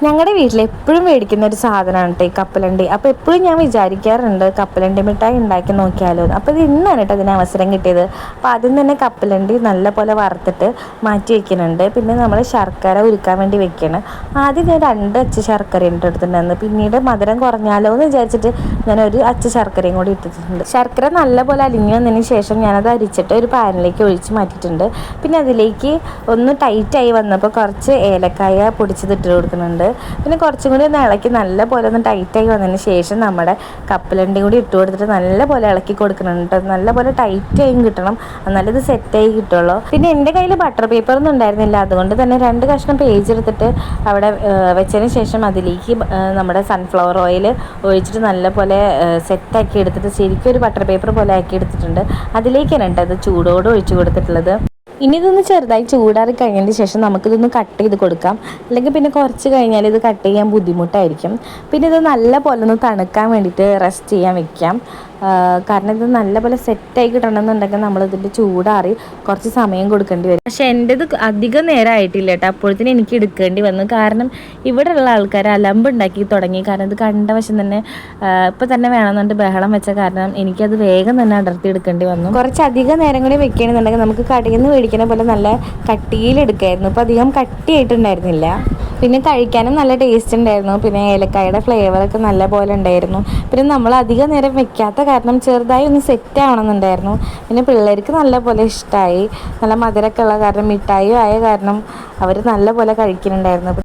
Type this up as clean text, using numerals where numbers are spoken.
ഞങ്ങളുടെ വീട്ടിൽ എപ്പോഴും മേടിക്കുന്ന ഒരു സാധനമാണ് കേട്ടോ ഈ കപ്പലണ്ടി. അപ്പോൾ എപ്പോഴും ഞാൻ വിചാരിക്കാറുണ്ട് കപ്പലണ്ടി മിഠായി ഉണ്ടാക്കി നോക്കിയാലോ എന്ന്. അപ്പോൾ ഇത് ഇന്നാണ് കേട്ടോ അതിന് അവസരം കിട്ടിയത്. അപ്പോൾ ആദ്യം തന്നെ കപ്പലണ്ടി നല്ല പോലെ വറുത്തിട്ട് മാറ്റി വെക്കുന്നുണ്ട്. പിന്നെ നമ്മൾ ശർക്കര ഉരുക്കാൻ വേണ്ടി വെക്കണം. ആദ്യം ഞാൻ 2 അച്ച് ശർക്കരയും എടുത്തിട്ടുണ്ടായിരുന്നു. പിന്നീട് മധുരം കുറഞ്ഞാലോ എന്ന് വിചാരിച്ചിട്ട് ഞാൻ 1 അച്ച് ശർക്കരയും കൂടി ഇട്ടിട്ടുണ്ട്. ശർക്കര നല്ല പോലെ അലിഞ്ഞു വന്നതിന് ശേഷം ഞാനത് അരിച്ചിട്ട് ഒരു പാനിലേക്ക് ഒഴിച്ച് മാറ്റിയിട്ടുണ്ട്. പിന്നെ അതിലേക്ക് ഒന്ന് ടൈറ്റായി വന്നപ്പോൾ കുറച്ച് ഏലക്കായ പൊടിച്ചത് ഇട്ട് കൊടുക്കുന്നുണ്ട്. പിന്നെ കുറച്ചും കൂടി ഒന്ന് ഇളക്കി നല്ല പോലെ ഒന്ന് ടൈറ്റായി വന്നതിന് ശേഷം നമ്മുടെ കപ്പലണ്ടി കൂടി ഇട്ട് കൊടുത്തിട്ട് നല്ല പോലെ ഇളക്കി കൊടുക്കുന്നുണ്ട്. നല്ല പോലെ ടൈറ്റായും കിട്ടണം, എന്നാലും ഇത് സെറ്റായി കിട്ടുള്ളൂ. പിന്നെ എൻ്റെ കയ്യിൽ ബട്ടർ പേപ്പർ ഒന്നും ഉണ്ടായിരുന്നില്ല, അതുകൊണ്ട് തന്നെ 2 കഷ്ണം പേജ് എടുത്തിട്ട് അവിടെ വെച്ചതിന് ശേഷം അതിലേക്ക് നമ്മുടെ സൺഫ്ലവർ ഓയിൽ ഒഴിച്ചിട്ട് നല്ല പോലെ സെറ്റാക്കി എടുത്തിട്ട് ശരിക്കും ഒരു ബട്ടർ പേപ്പർ പോലെ ആക്കി എടുത്തിട്ടുണ്ട്. അതിലേക്കാണ് കേട്ടോ അത് ചൂടോടെ ഒഴിച്ചു കൊടുത്തിട്ടുള്ളത്. ഇനി ഇതൊന്ന് ചെറുതായി ചൂടാറി കഴിഞ്ഞതിന് ശേഷം നമുക്കിതൊന്ന് കട്ട് ചെയ്ത് കൊടുക്കാം. അല്ലെങ്കിൽ പിന്നെ കുറച്ച് കഴിഞ്ഞാൽ ഇത് കട്ട് ചെയ്യാൻ ബുദ്ധിമുട്ടായിരിക്കും. പിന്നെ ഇത് നല്ല പോലെ ഒന്ന് തണുക്കാൻ വേണ്ടിയിട്ട് റെസ്റ്റ് ചെയ്യാൻ വെക്കാം. കാരണം ഇത് നല്ല പോലെ സെറ്റായി കിട്ടണമെന്നുണ്ടെങ്കിൽ നമ്മളിതിൻ്റെ ചൂടാറി കുറച്ച് സമയം കൊടുക്കേണ്ടി വരും. പക്ഷേ എൻ്റെത് അധികം നേരം ആയിട്ടില്ല കേട്ടോ, അപ്പോഴത്തേനും എനിക്ക് എടുക്കേണ്ടി വന്നു. കാരണം ഇവിടെയുള്ള ആൾക്കാർ അലമ്പുണ്ടാക്കി തുടങ്ങി. കാരണം ഇത് കണ്ട വശം തന്നെ ഇപ്പം തന്നെ വേണമെന്നുണ്ട് ബഹളം വെച്ച കാരണം എനിക്കത് വേഗം തന്നെ അടർത്തി എടുക്കേണ്ടി വന്നു. കുറച്ചധികം നേരം കൂടി വെക്കുകയാണെന്നുണ്ടെങ്കിൽ നമുക്ക് കടയിൽ നിന്ന് മേടിക്കുന്ന പോലെ നല്ല കട്ടിയിലെടുക്കായിരുന്നു. അപ്പോൾ അധികം കട്ടിയായിട്ടുണ്ടായിരുന്നില്ല. പിന്നെ കഴിക്കാനും നല്ല ടേസ്റ്റ് ഉണ്ടായിരുന്നു. പിന്നെ ഏലക്കായുടെ ഫ്ലേവറൊക്കെ നല്ല പോലെ ഉണ്ടായിരുന്നു. പിന്നെ നമ്മൾ അധികം നേരം വെക്കാത്ത കാരണം ചെറുതായി ഒന്ന് സെറ്റ് ആവണമെന്നുണ്ടായിരുന്നു. പിന്നെ പിള്ളേർക്ക് നല്ല പോലെ ഇഷ്ടമായി. നല്ല മധുരമൊക്കെ ഉള്ള കാരണം മിഠായി ആയ കാരണം അവർ നല്ല പോലെ കഴിക്കുന്നുണ്ടായിരുന്നു.